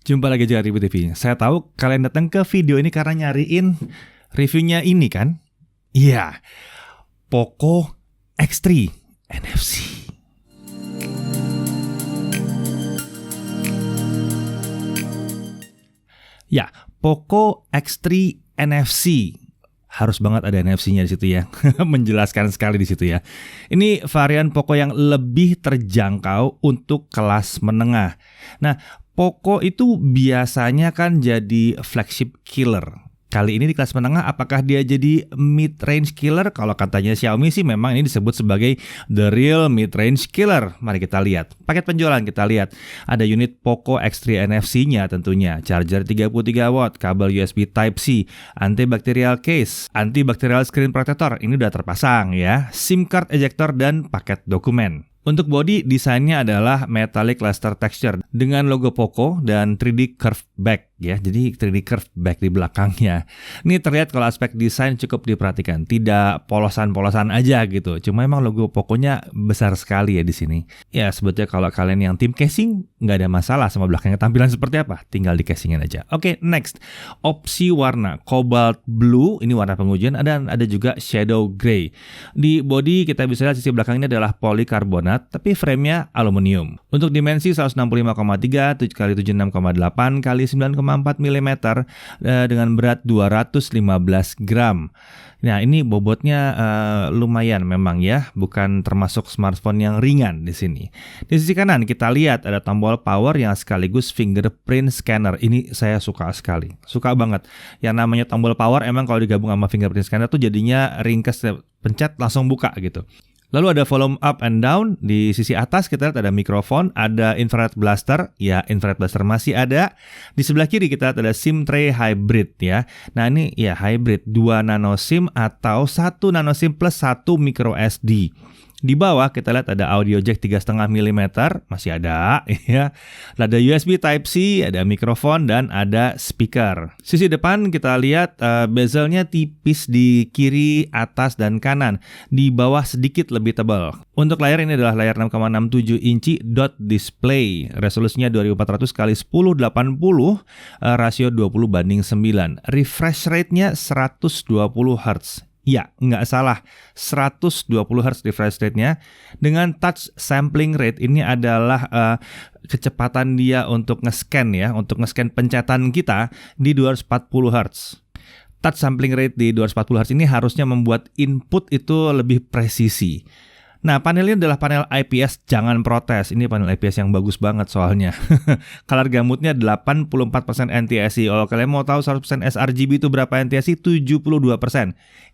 Jumpa lagi di Review TV. Saya tahu kalian datang ke video ini karena nyariin reviewnya ini kan? Iya, Poco X3 NFC. Ya, Poco X3 NFC. Harus banget ada NFC-nya di situ ya. Menjelaskan sekali di situ ya. Ini varian Poco yang lebih terjangkau untuk kelas menengah. Nah, Poco itu biasanya kan jadi flagship killer. Kali ini di kelas menengah apakah dia jadi mid-range killer? Kalau katanya Xiaomi sih memang ini disebut sebagai the real mid-range killer. Mari kita lihat. Paket penjualan kita lihat. Ada unit Poco X3 NFC-nya tentunya. Charger 33 watt, kabel USB Type-C, antibacterial case, antibacterial screen protector. Ini udah terpasang ya. SIM card ejector dan paket dokumen. Untuk bodi, desainnya adalah metallic luster texture dengan logo Poco dan 3D curve back ya. Jadi 3D curve back di belakangnya. Ini terlihat kalau aspek desain cukup diperhatikan, tidak polosan-polosan aja gitu. Cuma emang logo Poconya besar sekali ya di sini. Ya sebetulnya kalau kalian yang tim casing nggak ada masalah sama belakangnya tampilan seperti apa, tinggal di casingin aja. Oke, next. Opsi warna cobalt blue, ini warna pengujian, ada juga shadow gray. Di bodi kita bisa lihat sisi belakang ini adalah polikarbonat tapi frame-nya aluminium. Untuk dimensi 165,3 x 76,8 x 9,4 mm dengan berat 215 gram. Nah, ini bobotnya lumayan memang ya, bukan termasuk smartphone yang ringan di sini. Di sisi kanan kita lihat ada tombol power yang sekaligus fingerprint scanner. Ini saya suka sekali. Suka banget. Yang namanya tombol power emang kalau digabung sama fingerprint scanner tuh jadinya ringkes, pencet langsung buka gitu. Lalu ada volume up and down. Di sisi atas kita lihat ada mikrofon, ada infrared blaster. Ya, infrared blaster masih ada. Di sebelah kiri kita lihat ada SIM tray hybrid ya. Nah, ini ya hybrid, 2 nano SIM atau 1 nano SIM plus 1 micro SD. Di bawah kita lihat ada audio jack 3,5 mm, masih ada ya. Ada USB Type-C, ada mikrofon dan ada speaker. Sisi depan kita lihat bezelnya tipis di kiri, atas dan kanan. Di bawah sedikit lebih tebal. Untuk layar ini adalah layar 6,67 inci dot display. Resolusinya 2400 x 1080, rasio 20:9. Refresh rate-nya 120 Hz. Ya, nggak salah, 120 Hz refresh rate-nya. Dengan touch sampling rate, ini adalah kecepatan dia untuk nge-scan ya, untuk nge-scan pencetan kita di 240 Hz. Touch sampling rate di 240 Hz ini harusnya membuat input itu lebih presisi. Nah, panel ini adalah panel IPS, jangan protes. Ini panel IPS yang bagus banget soalnya. Color gamutnya 84% NTSC. Kalau kalian mau tahu 100% sRGB itu berapa NTSC? 72%.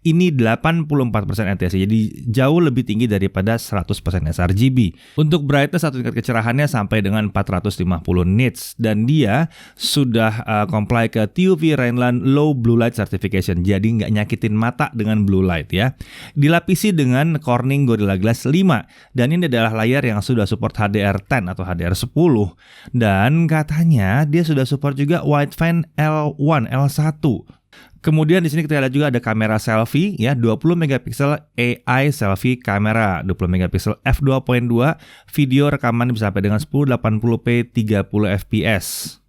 Ini 84% NTSC. Jadi jauh lebih tinggi daripada 100% sRGB. Untuk brightness atau tingkat kecerahannya sampai dengan 450 nits. Dan dia sudah comply ke TÜV Rheinland Low Blue Light Certification. Jadi nggak nyakitin mata dengan blue light ya. Dilapisi dengan Corning Gorilla Glass 5, dan ini adalah layar yang sudah support HDR10 atau HDR10, dan katanya dia sudah support juga wideband L1, L1. Kemudian di sini kita lihat juga ada kamera selfie ya, 20 megapiksel AI selfie kamera, 20 megapiksel f2.2, video rekaman bisa sampai dengan 1080p 30 fps.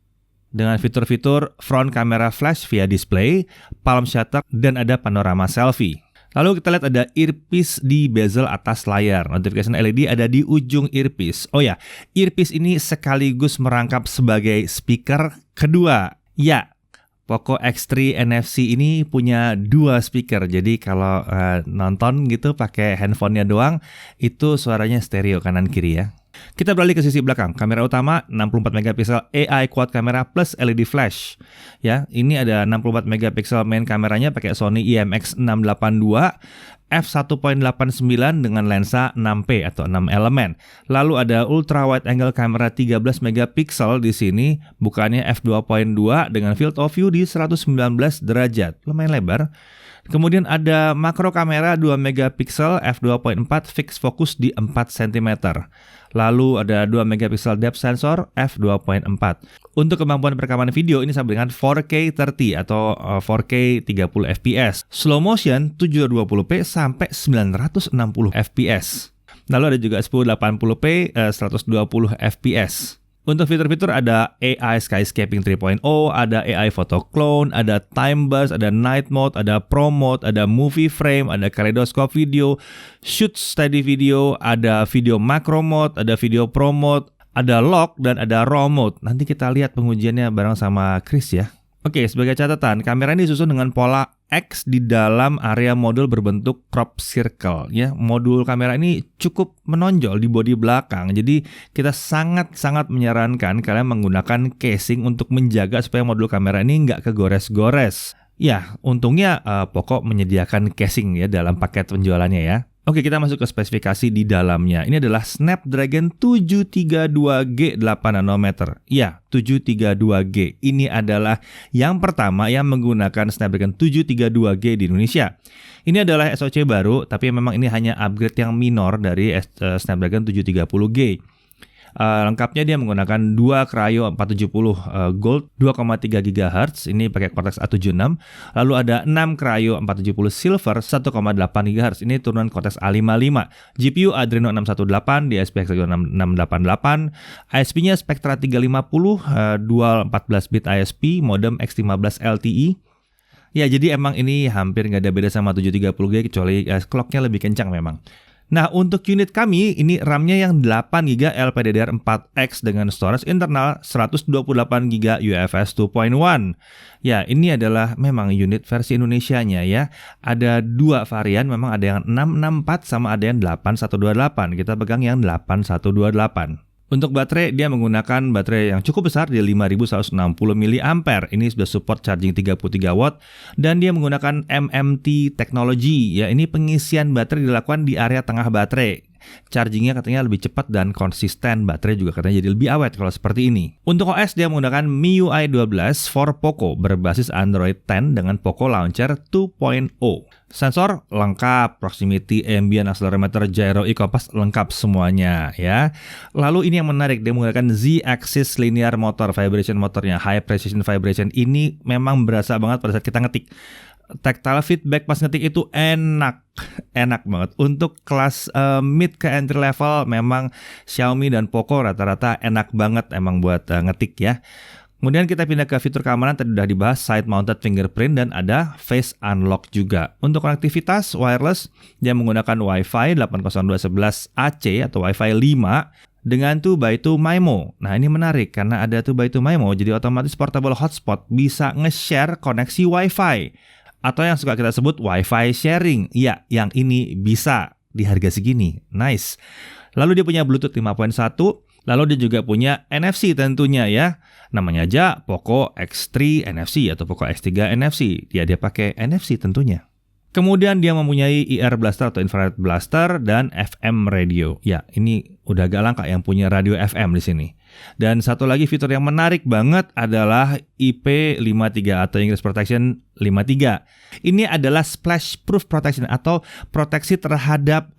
Dengan fitur-fitur front kamera flash via display, palm shutter, dan ada panorama selfie. Lalu kita lihat ada earpiece di bezel atas layar. Notification LED ada di ujung earpiece. Oh ya, earpiece ini sekaligus merangkap sebagai speaker kedua. Ya, Poco X3 NFC ini punya 2 speaker. Jadi kalau nonton gitu pakai handphonenya doang, itu suaranya stereo kanan kiri ya. Kita beralih ke sisi belakang. Kamera utama 64 megapiksel AI quad kamera plus LED flash. Ya, ini ada 64 megapiksel main kameranya pakai Sony IMX682 f1.89 dengan lensa 6P atau 6 elemen. Lalu ada ultra wide angle kamera 13 megapiksel di sini, bukannya f2.2 dengan field of view di 119 derajat. Lumayan lebar. Kemudian ada makro kamera 2 megapiksel f2.4 fix fokus di 4 cm. Lalu ada 2 megapiksel depth sensor f2.4. Untuk kemampuan perekaman video ini sama dengan 4K 30 atau 4K 30 fps. Slow motion 720p sampai 960 fps. Lalu ada juga 1080p 120 fps. Untuk fitur-fitur ada AI Skyscaping 3.0, ada AI Photo Clone, ada Time Burst, ada Night Mode, ada Pro Mode, ada Movie Frame, ada Kaleidoscope Video, Shoot Steady Video, ada Video Macro Mode, ada Video Pro Mode, ada Lock, dan ada RAW Mode. Nanti kita lihat pengujiannya bareng sama Chris ya. Oke, sebagai catatan, kamera ini disusun dengan pola X di dalam area modul berbentuk crop circle ya. Modul kamera ini cukup menonjol di bodi belakang. Jadi kita sangat-sangat menyarankan kalian menggunakan casing untuk menjaga supaya modul kamera ini nggak kegores-gores. Ya, untungnya Poco menyediakan casing ya dalam paket penjualannya ya. Oke, kita masuk ke spesifikasi di dalamnya. Ini adalah Snapdragon 732G 8 nanometer. Ya, 732G. Ini adalah yang pertama yang menggunakan Snapdragon 732G di Indonesia. Ini adalah SoC baru, tapi memang ini hanya upgrade yang minor dari Snapdragon 730G. Lengkapnya dia menggunakan 2 Kryo 470 Gold 2,3 GHz, ini pakai Cortex A76. Lalu ada 6 Kryo 470 Silver 1,8 GHz, ini turunan Cortex A55. GPU Adreno 618, DSP Hexagon 688, ISP-nya Spectra 350, dual 14-bit ISP, modem X15 LTE. Ya, jadi emang ini hampir nggak ada beda sama 730G kecuali clock-nya lebih kencang memang. Nah, untuk unit kami, ini RAM-nya yang 8GB LPDDR4X dengan storage internal 128GB UFS 2.1. Ya, ini adalah memang unit versi Indonesianya ya. Ada 2 varian, memang ada yang 664 sama ada yang 8128. Kita pegang yang 8128. Untuk baterai, dia menggunakan baterai yang cukup besar di 5160 mAh. Ini sudah support charging 33 watt dan dia menggunakan MMT technology. Ya, ini pengisian baterai dilakukan di area tengah baterai. Chargingnya katanya lebih cepat dan konsisten, baterai juga katanya jadi lebih awet kalau seperti ini. Untuk OS dia menggunakan MIUI 12 for Poco berbasis Android 10 dengan Poco Launcher 2.0. Sensor lengkap, proximity, ambient, accelerometer, gyro, e-compass lengkap semuanya ya. Lalu ini yang menarik, dia menggunakan Z-axis linear motor, vibration motornya, high precision vibration. Ini memang berasa banget pada saat kita ngetik. Tactile feedback pas ngetik itu enak banget. Untuk kelas mid ke entry level memang Xiaomi dan Poco rata-rata enak banget emang buat ngetik ya. Kemudian kita pindah ke fitur keamanan, tadi udah dibahas side mounted fingerprint dan ada face unlock juga. Untuk konektivitas wireless dia menggunakan Wi-Fi 802.11ac atau Wi-Fi 5 dengan 2x2 MIMO. Nah, ini menarik karena ada 2x2 MIMO, jadi otomatis portable hotspot bisa nge-share koneksi Wi-Fi. Atau yang suka kita sebut Wi-Fi sharing. Ya, yang ini bisa di harga segini. Nice. Lalu dia punya Bluetooth 5.1. Lalu dia juga punya NFC tentunya ya. Namanya aja Poco X3 NFC atau Poco X3 NFC. Dia pakai NFC tentunya. Kemudian dia mempunyai IR blaster atau infrared blaster dan FM radio. Ya, ini udah agak langka yang punya radio FM di sini. Dan satu lagi fitur yang menarik banget adalah IP53 atau English Protection 53. Ini adalah splash proof protection atau proteksi terhadap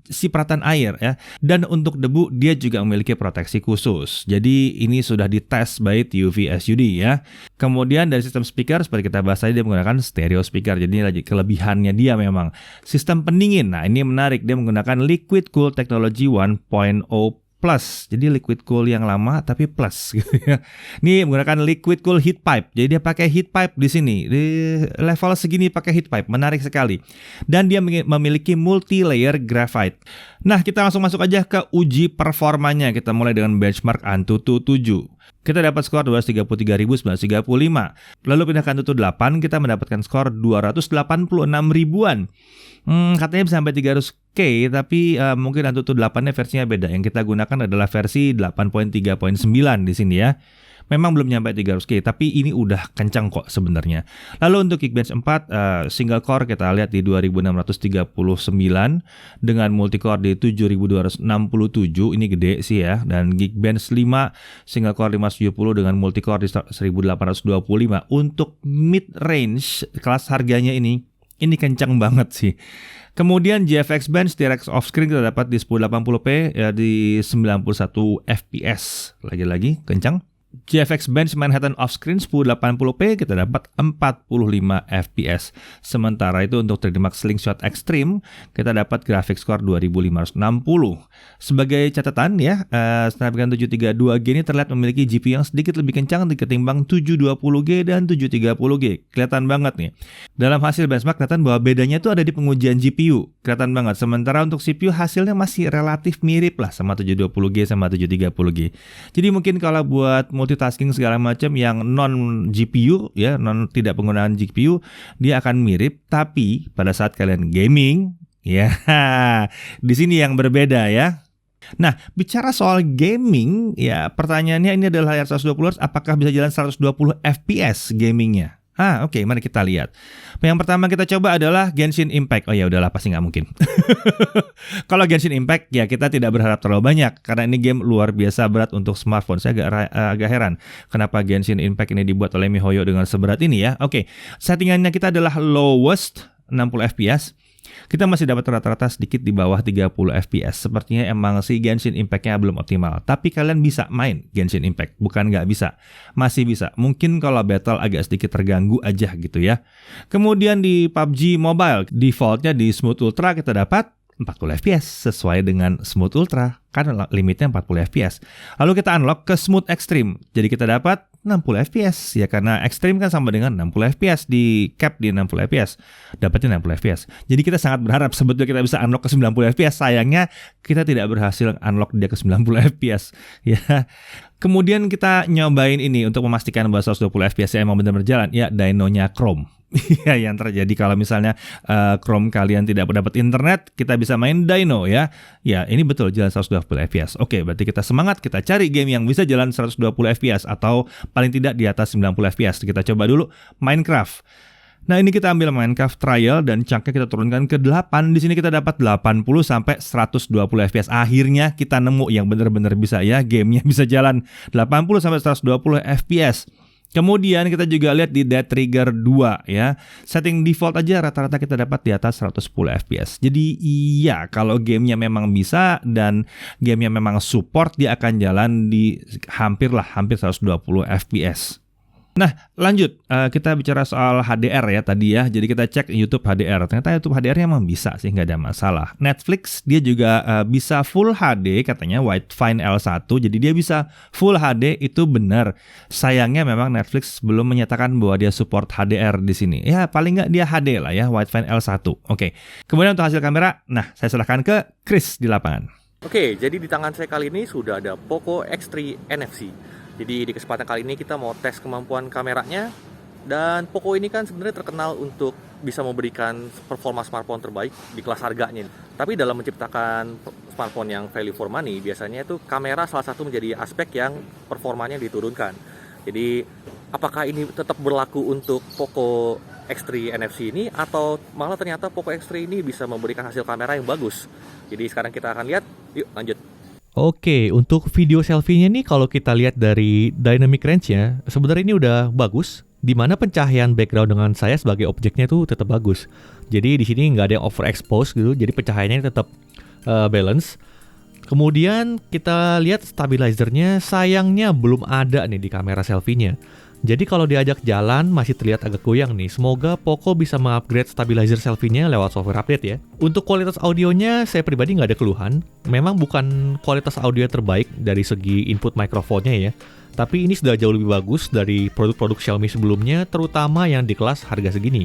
cipratan air ya. Dan untuk debu dia juga memiliki proteksi khusus. Jadi ini sudah dites by TUV SUD ya. Kemudian dari sistem speaker seperti kita bahas tadi dia menggunakan stereo speaker. Jadi ini lagi kelebihannya dia memang. Sistem pendingin. Nah, ini menarik, dia menggunakan Liquid Cool Technology 1.0 Plus. Jadi liquid cool yang lama tapi plus gitu ya. Ini menggunakan liquid cool heat pipe. Jadi dia pakai heat pipe di sini. Di level segini pakai heat pipe. Menarik sekali. Dan dia memiliki multi-layer graphite. Nah, kita langsung masuk aja ke uji performanya. Kita mulai dengan benchmark Antutu 7. Kita dapat skor 233.935. Lalu pindah ke Antutu 8, kita mendapatkan skor 286 ribuan. Katanya bisa sampai 300K, tapi mungkin Antutu 8-nya versinya beda. Yang kita gunakan adalah versi 8.3.9 di sini ya. Memang belum nyampe 300K, tapi ini udah kencang kok sebenarnya. Lalu untuk Geekbench 4 single core kita lihat di 2639 dengan multicore di 7267. Ini gede sih ya. Dan Geekbench 5 single core 570 dengan multicore di 1825. Untuk mid range kelas harganya ini kencang banget sih. Kemudian GFX Bench DirectX Offscreen kita dapat di 1080p ya, di 91 fps. Lagi-lagi kencang. GFX Bench Manhattan Offscreen 1080p kita dapat 45 fps. Sementara itu untuk 3D Max Slingshot Extreme kita dapat graphics score 2560. Sebagai catatan ya, Snapdragon 732G ini terlihat memiliki GPU yang sedikit lebih kencang ketimbang 720G dan 730G. Kelihatan banget nih. Dalam hasil benchmark kelihatan bahwa bedanya itu ada di pengujian GPU. Kelihatan banget. Sementara untuk CPU hasilnya masih relatif mirip lah sama 720G sama 730G. Jadi mungkin kalau buat multitasking segala macam yang non GPU ya, tidak penggunaan GPU, dia akan mirip, tapi pada saat kalian gaming ya, di sini yang berbeda ya. Nah, bicara soal gaming ya, pertanyaannya ini adalah layar 120 Hz, apakah bisa jalan 120 fps gamingnya? Oke, mari kita lihat. Yang pertama kita coba adalah Genshin Impact. Oh ya udahlah, pasti nggak mungkin. Kalau Genshin Impact ya kita tidak berharap terlalu banyak karena ini game luar biasa berat untuk smartphone. Saya agak heran kenapa Genshin Impact ini dibuat oleh MiHoYo dengan seberat ini ya. Oke, settingannya kita adalah lowest 60 fps. Kita masih dapat rata-rata sedikit di bawah 30 fps. Sepertinya emang si Genshin Impact-nya belum optimal. Tapi kalian bisa main Genshin Impact, bukan nggak bisa. Masih bisa. Mungkin kalau battle agak sedikit terganggu aja gitu ya. Kemudian di PUBG Mobile, defaultnya di Smooth Ultra kita dapat 40 fps sesuai dengan Smooth Ultra. Kan limitnya 40 fps. Lalu kita unlock ke Smooth Extreme. Jadi kita dapat 60 fps ya, karena Extreme kan sama dengan 60 fps, di cap di 60 fps, dapatnya 60 fps. Jadi kita sangat berharap sebetulnya kita bisa unlock ke 90 fps. Sayangnya kita tidak berhasil unlock dia ke 90 fps ya. Kemudian kita nyobain ini untuk memastikan bahwa 120 fps emang benar berjalan ya, dynonya Chrome. Ya, yang terjadi kalau misalnya Chrome kalian tidak dapat internet, kita bisa main Dyno ya. Ya, ini betul jalan 120 fps. Oke, berarti kita semangat, kita cari game yang bisa jalan 120 fps atau paling tidak di atas 90 fps. Kita coba dulu Minecraft. Nah, ini kita ambil Minecraft trial dan chunk-nya kita turunkan ke 8. Di sini kita dapat 80 sampai 120 fps. Akhirnya kita nemu yang benar-benar bisa ya, gamenya bisa jalan 80 sampai 120 fps. Kemudian kita juga lihat di Dead Trigger 2 ya. Setting default aja rata-rata kita dapat di atas 110 fps. Jadi iya, kalau gamenya memang bisa dan gamenya memang support, dia akan jalan di hampir 120 fps. Nah, lanjut, kita bicara soal HDR ya tadi ya. Jadi kita cek YouTube HDR. Ternyata YouTube HDR-nya memang bisa sih, nggak ada masalah. Netflix dia juga bisa Full HD katanya, Widefine L1. Jadi dia bisa Full HD, itu benar. Sayangnya memang Netflix belum menyatakan bahwa dia support HDR di sini. Ya paling nggak dia HD lah ya, Widefine L1. Oke. Kemudian untuk hasil kamera, nah saya serahkan ke Chris di lapangan. Oke, jadi di tangan saya kali ini sudah ada Poco X3 NFC. Jadi di kesempatan kali ini kita mau tes kemampuan kameranya. Dan Poco ini kan sebenarnya terkenal untuk bisa memberikan performa smartphone terbaik di kelas harganya. Tapi dalam menciptakan smartphone yang value for money, biasanya itu kamera salah satu menjadi aspek yang performanya diturunkan. Jadi apakah ini tetap berlaku untuk Poco X3 NFC ini, atau malah ternyata Poco X3 ini bisa memberikan hasil kamera yang bagus? Jadi sekarang kita akan lihat, yuk lanjut. Oke, untuk video selfie-nya nih kalau kita lihat dari dynamic range-nya, sebenarnya ini udah bagus, di mana pencahayaan background dengan saya sebagai objeknya tuh tetap bagus. Jadi di sini nggak ada yang overexpose gitu, jadi pencahayaannya tetap balance. Kemudian kita lihat stabilizernya, sayangnya belum ada nih di kamera selfie-nya. Jadi kalau diajak jalan masih terlihat agak goyang nih. Semoga Poco bisa mengupgrade stabilizer selfie-nya lewat software update ya. Untuk kualitas audionya saya pribadi nggak ada keluhan. Memang bukan kualitas audio terbaik dari segi input mikrofonnya ya. Tapi ini sudah jauh lebih bagus dari produk-produk Xiaomi sebelumnya, terutama yang di kelas harga segini.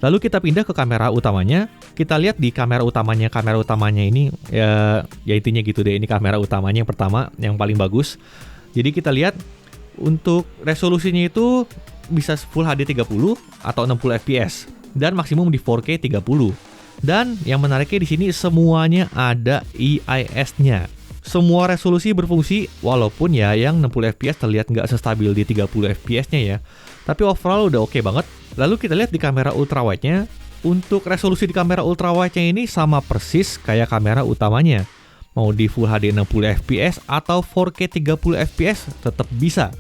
Lalu kita pindah ke kamera utamanya. Kita lihat di kamera utamanya ini ya intinya gitu deh. Ini kamera utamanya yang pertama, yang paling bagus. Jadi kita lihat untuk resolusinya itu bisa Full HD 30 atau 60 fps dan maksimum di 4K 30. Dan yang menariknya di sini semuanya ada EIS-nya. Semua resolusi berfungsi, walaupun ya yang 60 fps terlihat nggak sestabil di 30 fps-nya ya. Tapi overall udah oke banget. Lalu kita lihat di kamera ultrawide-nya. Untuk resolusi di kamera ultrawide-nya ini sama persis kayak kamera utamanya. Mau di Full HD 60 fps atau 4K 30 fps tetap bisa.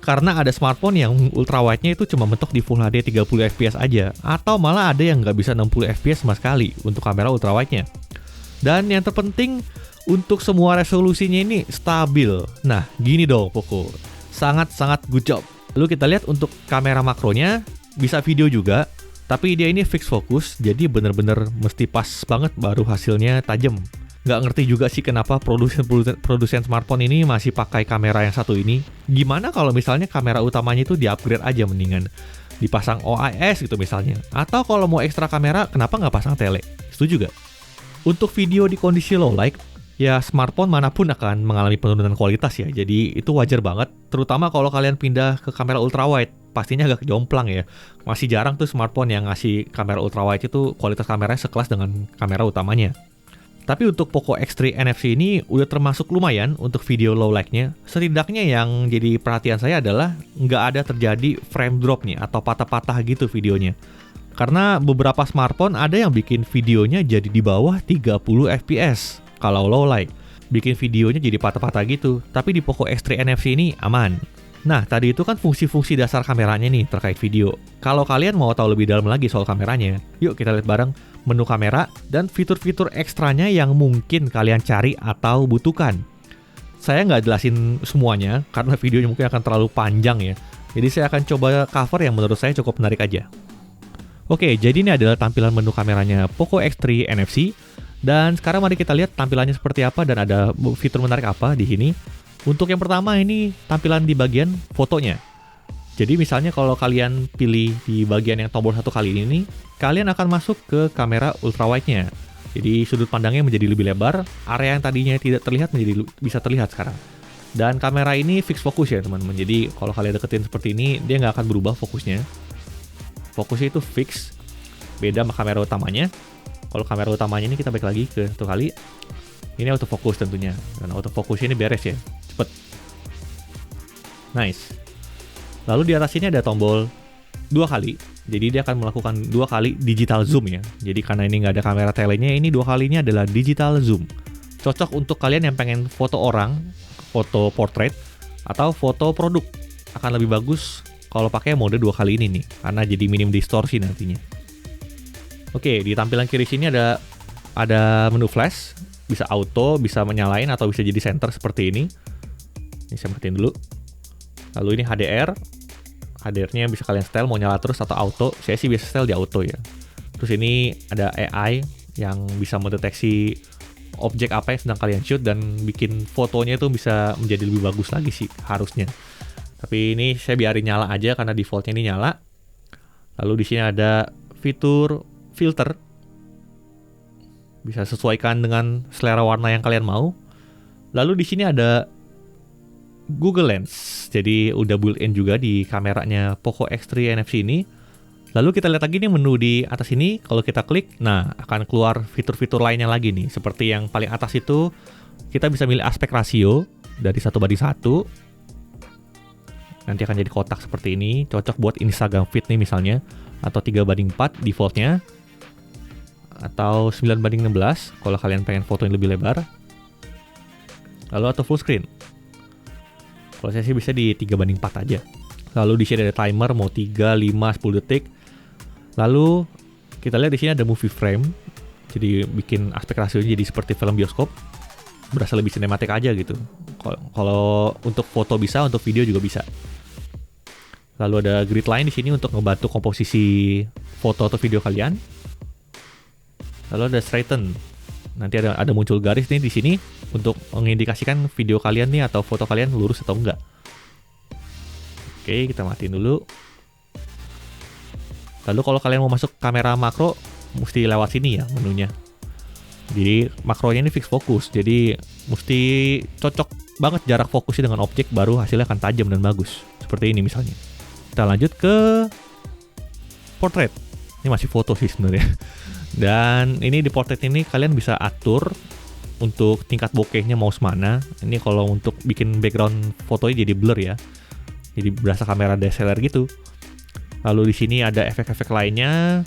Karena ada smartphone yang ultrawide-nya itu cuma mentok di Full HD 30 fps aja. Atau malah ada yang nggak bisa 60 fps sama sekali untuk kamera ultrawide-nya. Dan yang terpenting, untuk semua resolusinya ini stabil. Nah, gini dong Poco. sangat-sangat good job. Lalu kita lihat untuk kamera makronya, bisa video juga, tapi dia ini fix fokus, jadi bener-bener mesti pas banget baru hasilnya tajam. Nggak ngerti juga sih kenapa produsen smartphone ini masih pakai kamera yang satu ini. Gimana kalau misalnya kamera utamanya itu di-upgrade aja mendingan. Dipasang OIS gitu misalnya. Atau kalau mau ekstra kamera, kenapa nggak pasang tele? Setuju gak? Untuk video di kondisi low light, ya smartphone manapun akan mengalami penurunan kualitas ya. Jadi itu wajar banget, terutama kalau kalian pindah ke kamera ultrawide. Pastinya agak jomplang ya. Masih jarang tuh smartphone yang ngasih kamera ultrawide itu kualitas kameranya sekelas dengan kamera utamanya. Tapi untuk Poco X3 NFC ini udah termasuk lumayan untuk video low light-nya. Setidaknya yang jadi perhatian saya adalah nggak ada terjadi frame drop nih atau patah-patah gitu videonya. Karena beberapa smartphone ada yang bikin videonya jadi di bawah 30 fps kalau low light. Bikin videonya jadi patah-patah gitu. Tapi di Poco X3 NFC ini aman. Nah, tadi itu kan fungsi-fungsi dasar kameranya nih terkait video. Kalau kalian mau tahu lebih dalam lagi soal kameranya, yuk kita lihat bareng menu kamera dan fitur-fitur ekstranya yang mungkin kalian cari atau butuhkan. Saya nggak jelasin semuanya karena videonya mungkin akan terlalu panjang ya. Jadi saya akan coba cover yang menurut saya cukup menarik aja. Oke, jadi ini adalah tampilan menu kameranya Poco X3 NFC. Dan sekarang mari kita lihat tampilannya seperti apa dan ada fitur menarik apa di sini. Untuk yang pertama ini tampilan di bagian fotonya. Jadi misalnya kalau kalian pilih di bagian yang tombol satu kali ini, kalian akan masuk ke kamera ultrawide-nya. Jadi sudut pandangnya menjadi lebih lebar, area yang tadinya tidak terlihat menjadi bisa terlihat sekarang. Dan kamera ini fix fokus ya teman-teman. Jadi kalau kalian deketin seperti ini, dia nggak akan berubah fokusnya. Fokusnya itu fix, beda sama kamera utamanya. Kalau kamera utamanya ini kita balik lagi ke satu kali. Ini autofocus tentunya. Dan autofocusnya ini beres ya, cepet. Nice. Lalu di atas ini ada tombol 2 kali. Jadi dia akan melakukan 2 kali digital zoom ya. Jadi karena ini nggak ada kamera telenya, ini 2 kalinya adalah digital zoom. Cocok untuk kalian yang pengen foto orang, foto portrait, atau foto produk. Akan lebih bagus kalau pakai mode 2 kali ini nih, karena jadi minim distorsi nantinya. Oke, di tampilan kiri sini ada menu flash, bisa auto, bisa menyalain atau bisa jadi center seperti ini. Ini saya matiin dulu. Lalu ini HDR. HDR-nya bisa kalian setel mau nyala terus atau auto. Saya sih biasa setel di auto ya. Terus ini ada AI yang bisa mendeteksi objek apa yang sedang kalian shoot dan bikin fotonya itu bisa menjadi lebih bagus lagi sih harusnya. Tapi ini saya biarin nyala aja karena defaultnya ini nyala. Lalu di sini ada fitur filter. Bisa sesuaikan dengan selera warna yang kalian mau. Lalu di sini ada Google Lens, jadi udah built-in juga di kameranya Poco X3 NFC ini. Lalu kita lihat lagi nih menu di atas ini, kalau kita klik, nah akan keluar fitur-fitur lainnya lagi nih. Seperti yang paling atas itu, kita bisa milih aspek rasio dari 1:1. Nanti akan jadi kotak seperti ini, cocok buat Instagram feed nih misalnya, atau 3:4 defaultnya, atau 9:16 kalau kalian pengen foto yang lebih lebar. Lalu atau full screen. Kalau saya sih bisa di 3:4 aja. Lalu di sini ada timer mau 3, 5, 10 detik. Lalu kita lihat di sini ada movie frame. Jadi bikin aspek rasionya jadi seperti film bioskop. Berasa lebih sinematik aja gitu. Kalau untuk foto bisa, untuk video juga bisa. Lalu ada grid line di sini untuk ngebantu komposisi foto atau video kalian. Lalu ada straighten. Nanti ada muncul garis nih di sini untuk mengindikasikan video kalian nih atau foto kalian lurus atau enggak. Oke, kita matiin dulu. Lalu kalau kalian mau masuk kamera makro, mesti lewat sini ya menunya. Jadi makronya ini fix fokus, jadi mesti cocok banget jarak fokusnya dengan objek, baru hasilnya akan tajam dan bagus. Seperti ini misalnya. Kita lanjut ke portrait. Ini masih foto sih sebenarnya. Dan ini di portrait ini kalian bisa atur untuk tingkat bokehnya mau semana. Ini kalau untuk bikin background fotonya jadi blur ya. Jadi berasa kamera DSLR gitu. Lalu di sini ada efek-efek lainnya.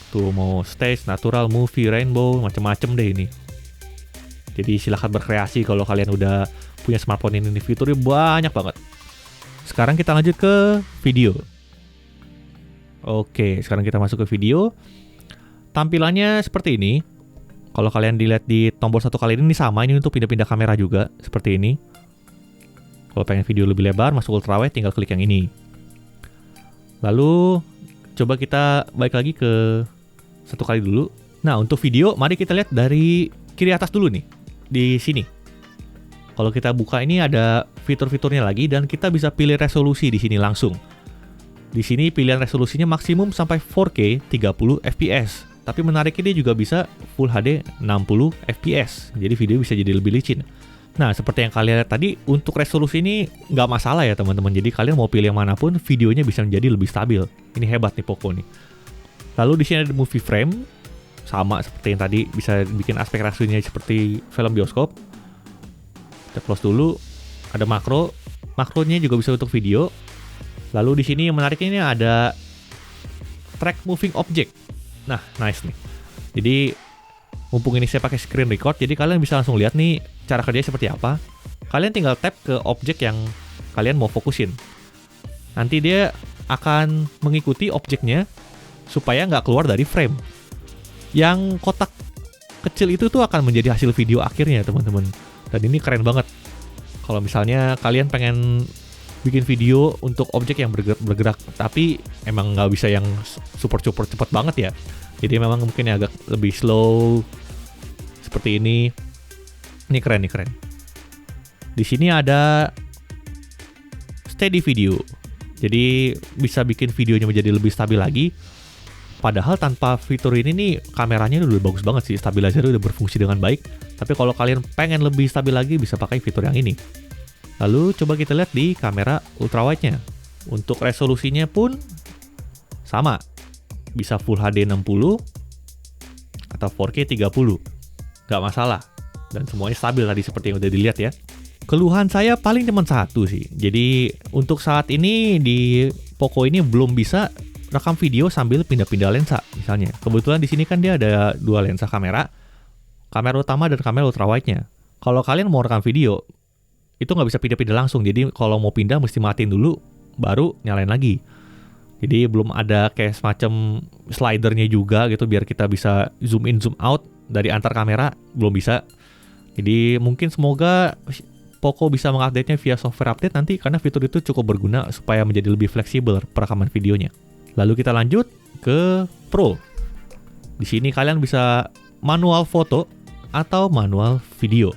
Tuh mau stage, natural, movie, rainbow, macam-macam deh ini. Jadi silahkan berkreasi kalau kalian udah punya smartphone ini, fiturnya banyak banget. Sekarang kita lanjut ke video. Oke, sekarang kita masuk ke video. Tampilannya seperti ini. Kalau kalian dilihat di tombol 1 kali ini sama, ini untuk pindah-pindah kamera juga seperti ini. Kalau pengen video lebih lebar, masuk ultrawide, tinggal klik yang ini. Lalu coba kita balik lagi ke satu kali dulu. Nah, untuk video, mari kita lihat dari kiri atas dulu nih, di sini. Kalau kita buka ini ada fitur-fiturnya lagi dan kita bisa pilih resolusi di sini langsung. Di sini pilihan resolusinya maksimum sampai 4K 30 fps. Tapi menariknya dia juga bisa Full HD 60 fps. Jadi video bisa jadi lebih licin. Nah, seperti yang kalian lihat tadi, untuk resolusi ini nggak masalah ya teman-teman. Jadi kalian mau pilih yang manapun, videonya bisa menjadi lebih stabil. Ini hebat nih Poco nih. Lalu di sini ada movie frame, sama seperti yang tadi, bisa bikin aspek rasionya seperti film bioskop. Kita close dulu. Ada makro, makronya juga bisa untuk video. Lalu di sini yang menariknya ini ada track moving object. Nah, nice nih. Jadi mumpung ini saya pakai screen record, jadi kalian bisa langsung lihat nih cara kerjanya seperti apa. Kalian tinggal tap ke objek yang kalian mau fokusin. Nanti dia akan mengikuti objeknya supaya nggak keluar dari frame. Yang kotak kecil itu tuh akan menjadi hasil video akhirnya teman-teman. Dan ini keren banget. Kalau misalnya kalian pengen bikin video untuk objek yang bergerak tapi emang nggak bisa yang super cepat banget ya. Jadi memang mungkin agak lebih slow seperti ini. Ini keren. Di sini ada steady video. Jadi bisa bikin videonya menjadi lebih stabil lagi. Padahal tanpa fitur ini nih kameranya udah bagus banget sih, stabilizernya udah berfungsi dengan baik. Tapi kalau kalian pengen lebih stabil lagi bisa pakai fitur yang ini. Lalu coba kita lihat di kamera ultrawide-nya. Untuk resolusinya pun sama. Bisa Full HD 60 atau 4K 30. Gak masalah. Dan semuanya stabil tadi seperti yang udah dilihat ya. Keluhan saya paling cuma satu sih. Jadi untuk saat ini di Poco ini belum bisa rekam video sambil pindah-pindah lensa misalnya. Kebetulan di sini kan dia ada dua lensa kamera utama dan kamera ultrawide-nya. Kalau kalian mau rekam video, itu nggak bisa pindah-pindah langsung. Jadi kalau mau pindah mesti matiin dulu, baru nyalain lagi. Jadi belum ada kayak semacam slidernya juga gitu biar kita bisa zoom in, zoom out dari antar kamera, belum bisa. Jadi mungkin semoga Poco bisa mengupdate-nya via software update nanti karena fitur itu cukup berguna supaya menjadi lebih fleksibel perekaman videonya. Lalu kita lanjut ke Pro. Di sini kalian bisa manual foto atau manual video.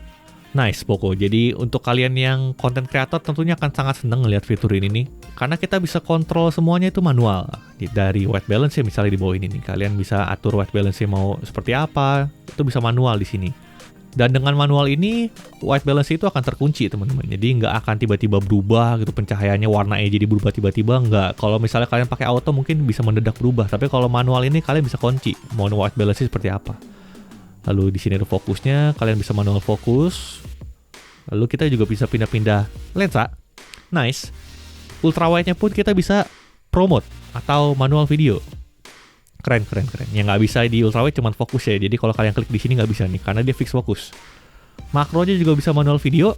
Nice Poco. Jadi untuk kalian yang content creator tentunya akan sangat senang ngelihat fitur ini nih. Karena kita bisa kontrol semuanya itu manual. Dari white balance misalnya di bawah ini nih. Kalian bisa atur white balance mau seperti apa. Itu bisa manual di sini. Dan dengan manual ini, white balance itu akan terkunci teman-teman. Jadi nggak akan tiba-tiba berubah gitu pencahayaannya, warnanya jadi berubah tiba-tiba, nggak. Kalau misalnya kalian pakai auto mungkin bisa mendadak berubah. Tapi kalau manual ini kalian bisa kunci mau white balance seperti apa. Lalu di sini ada fokusnya, kalian bisa manual fokus. Lalu kita juga bisa pindah-pindah lensa. Nice. Ultrawide-nya pun kita bisa promote atau manual video. Keren. Yang nggak bisa di ultrawide cuma fokus ya. Jadi kalau kalian klik di sini nggak bisa nih, karena dia fix fokus. Makronya juga bisa manual video.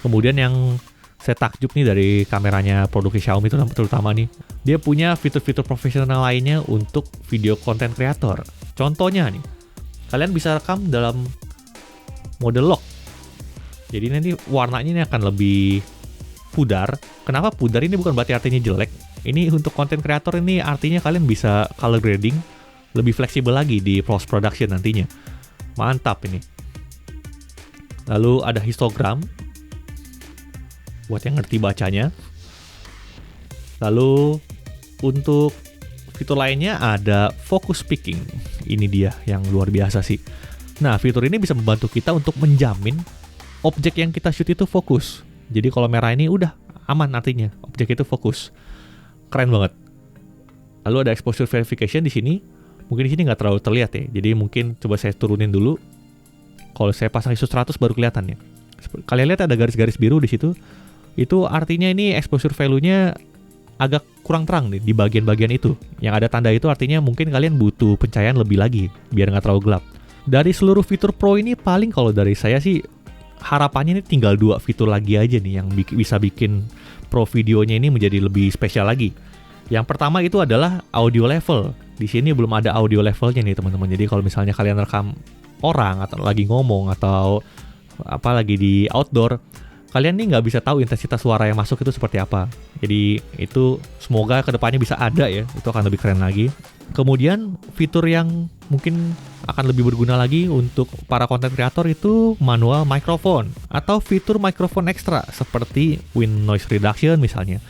Kemudian yang saya takjub nih dari kameranya produksi Xiaomi itu terutama nih, dia punya fitur-fitur profesional lainnya untuk video content creator. Contohnya nih, kalian bisa rekam dalam mode lock. Jadi nanti warnanya ini akan lebih pudar. Kenapa pudar? Ini bukan berarti artinya jelek. Ini untuk content creator ini artinya kalian bisa color grading lebih fleksibel lagi di post production nantinya. Mantap ini. Lalu ada histogram buat yang ngerti bacanya. Lalu untuk fitur lainnya ada focus picking. Ini dia yang luar biasa sih. Nah, fitur ini bisa membantu kita untuk menjamin objek yang kita shoot itu fokus. Jadi kalau merah ini udah aman artinya objek itu fokus. Keren banget. Lalu ada exposure verification di sini. Mungkin di sini nggak terlalu terlihat ya. Jadi mungkin coba saya turunin dulu. Kalau saya pasang ISO 100 baru kelihatan ya. Kalian lihat ada garis-garis biru di situ. Itu artinya ini exposure value-nya agak kurang terang nih di bagian-bagian itu. Yang ada tanda itu artinya mungkin kalian butuh pencahayaan lebih lagi biar nggak terlalu gelap. Dari seluruh fitur Pro ini paling kalau dari saya sih harapannya ini tinggal 2 fitur lagi aja nih yang bisa bikin Pro videonya ini menjadi lebih spesial lagi. Yang pertama itu adalah audio level. Di sini belum ada audio levelnya nih teman-teman. Jadi kalau misalnya kalian rekam orang atau lagi ngomong atau apa lagi di outdoor, kalian nih nggak bisa tahu intensitas suara yang masuk itu seperti apa. Jadi itu semoga kedepannya bisa ada ya, itu akan lebih keren lagi. Kemudian fitur yang mungkin akan lebih berguna lagi untuk para content creator itu manual microphone atau fitur microphone ekstra seperti wind noise reduction misalnya.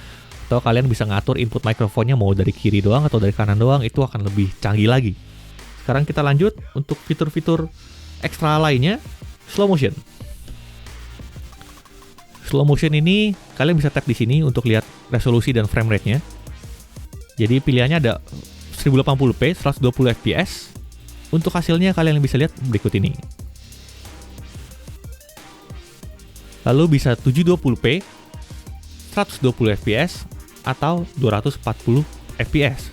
Atau kalian bisa ngatur input mikrofonnya mau dari kiri doang atau dari kanan doang, itu akan lebih canggih lagi. Sekarang kita lanjut untuk fitur-fitur ekstra lainnya, slow motion. Slow motion ini kalian bisa tap di sini untuk lihat resolusi dan frame rate-nya. Jadi pilihannya ada 1080p, 120 fps. Untuk hasilnya kalian bisa lihat berikut ini. Lalu bisa 720p, 120 fps, atau 240 fps.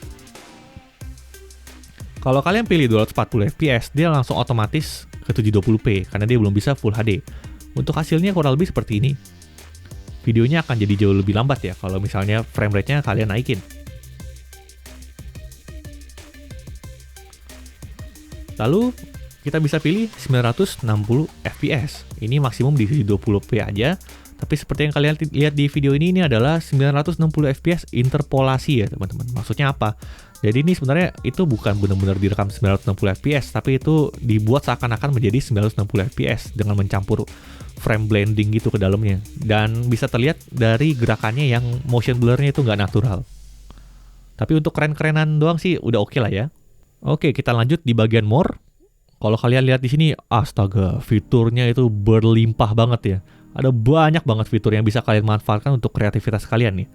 Kalau kalian pilih 240 fps, dia langsung otomatis ke 720p karena dia belum bisa Full HD. Untuk hasilnya kurang lebih seperti ini. Videonya akan jadi jauh lebih lambat ya kalau misalnya frame rate-nya kalian naikin. Lalu kita bisa pilih 960 fps. Ini maksimum di 720p aja. Tapi seperti yang kalian lihat di video ini adalah 960 fps interpolasi ya teman-teman. Maksudnya apa? Jadi ini sebenarnya itu bukan benar-benar direkam 960 fps, tapi itu dibuat seakan-akan menjadi 960 fps dengan mencampur frame blending gitu ke dalamnya. Dan bisa terlihat dari gerakannya yang motion blur-nya itu nggak natural. Tapi untuk keren-kerenan doang sih udah oke lah ya. Oke, kita lanjut di bagian more. Kalau kalian lihat di sini, astaga, fiturnya itu berlimpah banget ya. Ada banyak banget fitur yang bisa kalian manfaatkan untuk kreativitas kalian nih.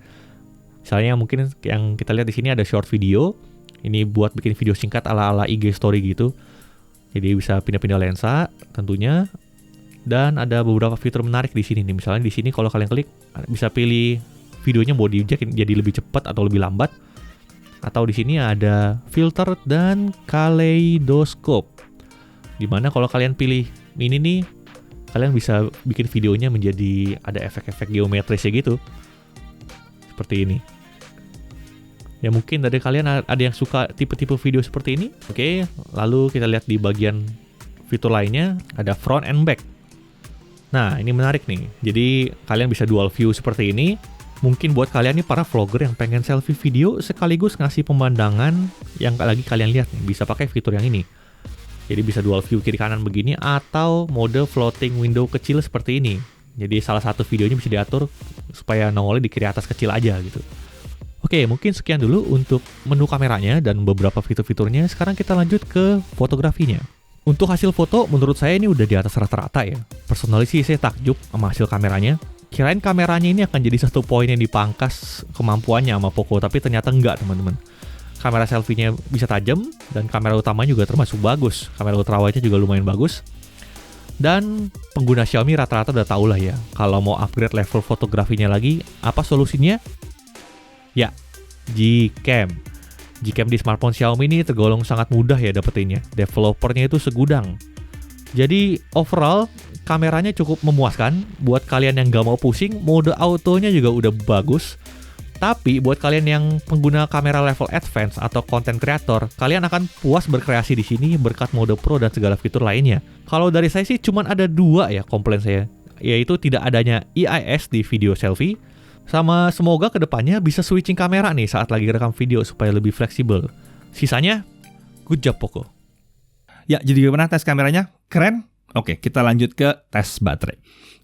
Misalnya mungkin yang kita lihat di sini ada short video. Ini buat bikin video singkat ala-ala IG story gitu. Jadi bisa pindah-pindah lensa tentunya. Dan ada beberapa fitur menarik di sini nih. Misalnya di sini kalau kalian klik bisa pilih videonya mau jadi lebih cepat atau lebih lambat. Atau di sini ada filter dan kaleidoscope. Dimana kalau kalian pilih ini nih, kalian bisa bikin videonya menjadi ada efek-efek geometrisnya gitu. Seperti ini. Ya mungkin dari kalian ada yang suka tipe-tipe video seperti ini. Oke, lalu kita lihat di bagian fitur lainnya ada front and back. Nah, ini menarik nih. Jadi kalian bisa dual view seperti ini. Mungkin buat kalian nih para vlogger yang pengen selfie video sekaligus ngasih pemandangan yang lagi kalian lihat nih, bisa pakai fitur yang ini. Jadi bisa dual view kiri kanan begini atau mode floating window kecil seperti ini. Jadi salah satu videonya bisa diatur supaya nongolnya di kiri atas kecil aja gitu. Oke, mungkin sekian dulu untuk menu kameranya dan beberapa fitur-fiturnya. Sekarang kita lanjut ke fotografinya. Untuk hasil foto menurut saya ini udah di atas rata-rata ya. Personally sih saya takjub sama hasil kameranya. Kirain kameranya ini akan jadi satu poin yang dipangkas kemampuannya sama Poco, tapi ternyata enggak teman-teman. Kamera selfie-nya bisa tajam dan kamera utamanya juga termasuk bagus. Kamera ultrawide-nya juga lumayan bagus. Dan pengguna Xiaomi rata-rata udah tau lah ya, kalau mau upgrade level fotografinya lagi, apa solusinya? Ya, Gcam. Gcam di smartphone Xiaomi ini tergolong sangat mudah ya dapetinnya. Developernya itu segudang. Jadi overall kameranya cukup memuaskan. Buat kalian yang gak mau pusing, mode autonya juga udah bagus. Tapi buat kalian yang pengguna kamera level advance atau content creator, kalian akan puas berkreasi di sini berkat mode pro dan segala fitur lainnya. Kalau dari saya sih cuman ada dua ya komplain saya, yaitu tidak adanya EIS di video selfie, sama semoga kedepannya bisa switching kamera nih saat lagi rekam video supaya lebih fleksibel. Sisanya, good job Poco. Ya, jadi gimana tes kameranya? Keren? Oke, kita lanjut ke tes baterai.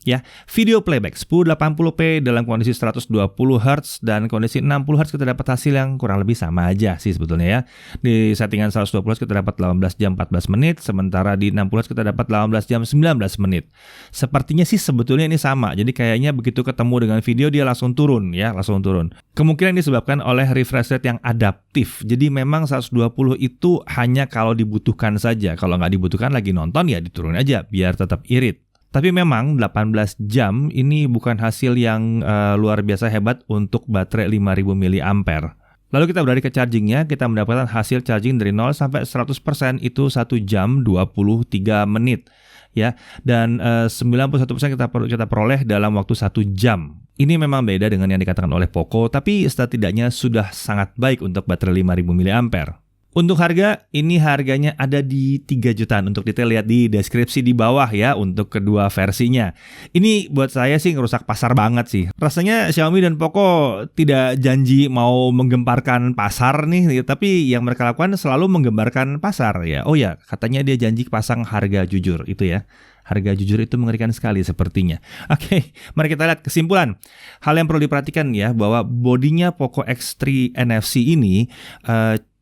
Ya, video playback 1080p dalam kondisi 120 Hz dan kondisi 60 Hz kita dapat hasil yang kurang lebih sama aja sih sebetulnya ya. Di settingan 120 Hz kita dapat 18 jam 14 menit, sementara di 60 Hz kita dapat 18 jam 19 menit. Sepertinya sih sebetulnya ini sama. Jadi kayaknya begitu ketemu dengan video dia langsung turun ya, langsung turun. Kemungkinan disebabkan oleh refresh rate yang adaptif. Jadi memang 120 itu hanya kalau dibutuhkan saja. Kalau nggak dibutuhkan lagi nonton ya diturunin aja biar tetap irit. Tapi memang 18 jam ini bukan hasil yang luar biasa hebat untuk baterai 5000 mAh. Lalu kita beralih ke chargingnya, kita mendapatkan hasil charging dari 0 sampai 100% itu 1 jam 23 menit. Ya, dan 91% kita peroleh dalam waktu 1 jam. Ini memang beda dengan yang dikatakan oleh Poco, tapi setidaknya sudah sangat baik untuk baterai 5000 mAh. Untuk harga, ini harganya ada di 3 jutaan. Untuk detail lihat di deskripsi di bawah ya untuk kedua versinya. Ini buat saya sih ngerusak pasar banget sih. Rasanya Xiaomi dan Poco tidak janji mau menggemparkan pasar nih, tapi yang mereka lakukan selalu menggemparkan pasar ya. Oh ya, katanya dia janji pasang harga jujur itu ya. Harga jujur itu mengerikan sekali sepertinya. Oke, mari kita lihat kesimpulan. Hal yang perlu diperhatikan ya, bahwa bodinya Poco X3 NFC ini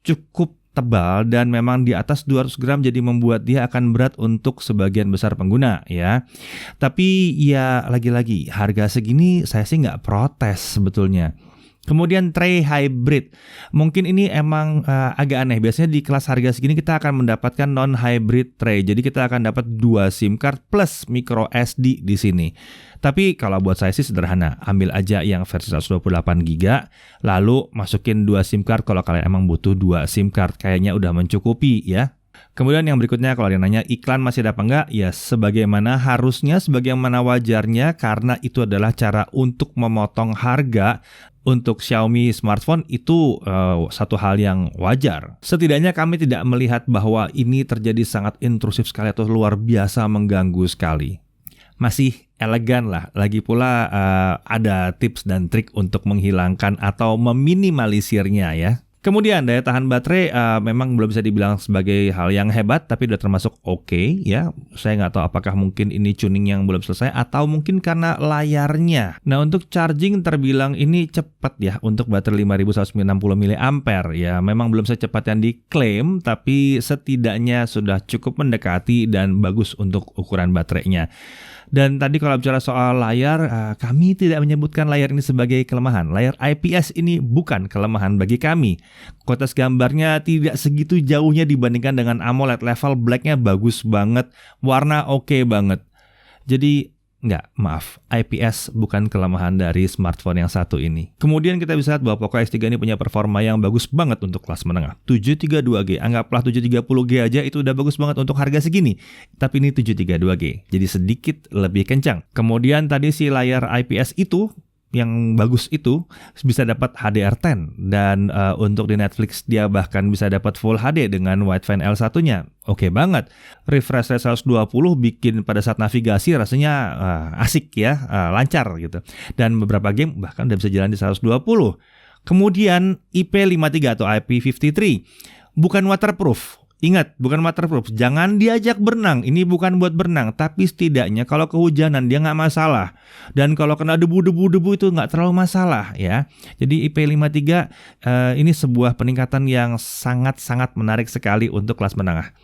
cukup tebal dan memang di atas 200 gram, jadi membuat dia akan berat untuk sebagian besar pengguna ya. Tapi ya lagi-lagi harga segini saya sih nggak protes sebetulnya. Kemudian tray hybrid, mungkin ini emang agak aneh. Biasanya di kelas harga segini kita akan mendapatkan non-hybrid tray. Jadi kita akan dapat 2 SIM card plus micro SD di sini. Tapi kalau buat saya sih sederhana, ambil aja yang versi 128GB, lalu masukin 2 SIM card kalau kalian emang butuh 2 SIM card. Kayaknya udah mencukupi ya. Kemudian yang berikutnya, kalau dia nanya iklan masih ada apa enggak, ya sebagaimana harusnya, sebagaimana wajarnya, karena itu adalah cara untuk memotong harga. Untuk Xiaomi smartphone itu satu hal yang wajar. Setidaknya kami tidak melihat bahwa ini terjadi sangat intrusif sekali atau luar biasa mengganggu sekali. Masih elegan lah. Lagi pula ada tips dan trik untuk menghilangkan atau meminimalisirnya ya. Kemudian daya tahan baterai memang belum bisa dibilang sebagai hal yang hebat, tapi udah termasuk oke ya. Saya nggak tahu apakah mungkin ini tuning yang belum selesai atau mungkin karena layarnya. Nah, untuk charging terbilang ini cepat ya untuk baterai 5190 mAh ya. Memang belum secepat yang diklaim, tapi setidaknya sudah cukup mendekati dan bagus untuk ukuran baterainya. Dan tadi kalau bicara soal layar, kami tidak menyebutkan layar ini sebagai kelemahan. Layar IPS ini bukan kelemahan bagi kami. Kualitas gambarnya tidak segitu jauhnya dibandingkan dengan AMOLED. Level blacknya bagus banget, warna oke banget. Jadi maaf, IPS bukan kelemahan dari smartphone yang satu ini. Kemudian kita bisa lihat bahwa Poco X3 ini punya performa yang bagus banget untuk kelas menengah. 732G, anggaplah 730G aja itu udah bagus banget untuk harga segini. Tapi ini 732G, jadi sedikit lebih kencang. Kemudian tadi si layar IPS itu, yang bagus itu bisa dapat HDR10 dan untuk di Netflix dia bahkan bisa dapat Full HD dengan wideband L1-nya. Oke banget. Refresh rate 120 bikin pada saat navigasi rasanya asik ya, lancar gitu. Dan beberapa game bahkan udah bisa jalan di 120. Kemudian IP53 atau IP53 bukan waterproof. Ingat, bukan waterproof. Jangan diajak berenang. Ini bukan buat berenang. Tapi setidaknya kalau kehujanan dia nggak masalah. Dan kalau kena debu-debu itu nggak terlalu masalah ya. Jadi IP53 ini sebuah peningkatan yang sangat-sangat menarik sekali untuk kelas menengah.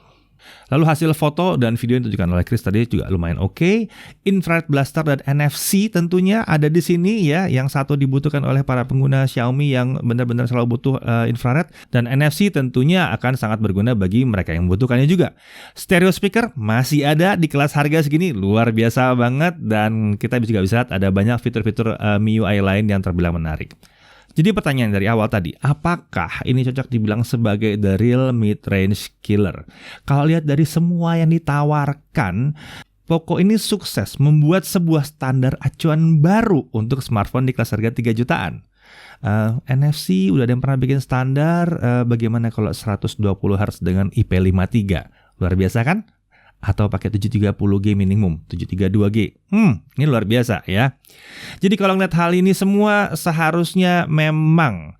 Lalu hasil foto dan video yang ditunjukkan oleh Chris tadi juga lumayan oke. Infrared blaster dan NFC tentunya ada di sini ya. Yang satu dibutuhkan oleh para pengguna Xiaomi yang benar-benar selalu butuh infrared. Dan NFC tentunya akan sangat berguna bagi mereka yang membutuhkannya juga. Stereo speaker masih ada di kelas harga segini, luar biasa banget. Dan kita juga bisa lihat ada banyak fitur-fitur MIUI lain yang terbilang menarik. Jadi pertanyaan dari awal tadi, apakah ini cocok dibilang sebagai the real mid-range killer? Kalau lihat dari semua yang ditawarkan, Poco ini sukses membuat sebuah standar acuan baru untuk smartphone di kelas harga 3 jutaan. NFC udah ada yang pernah bikin standar, bagaimana kalau 120 Hz dengan IP53? Luar biasa kan? Atau pakai 730G minimum, 732G. Ini luar biasa ya. Jadi kalau ngeliat hal ini semua, seharusnya memang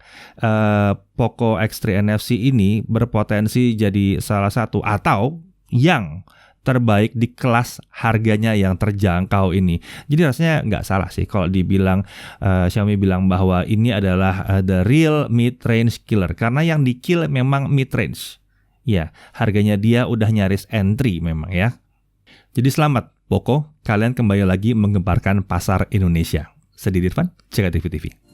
Poco X3 NFC ini berpotensi jadi salah satu atau yang terbaik di kelas harganya yang terjangkau ini. Jadi rasanya nggak salah sih kalau dibilang Xiaomi bilang bahwa ini adalah the real mid-range killer. Karena yang di-kill memang mid-range. Ya, harganya dia udah nyaris entry memang ya. Jadi selamat Poco, kalian kembali lagi menggemparkan pasar Indonesia. Saya Didi Irfan, Cek TV TV.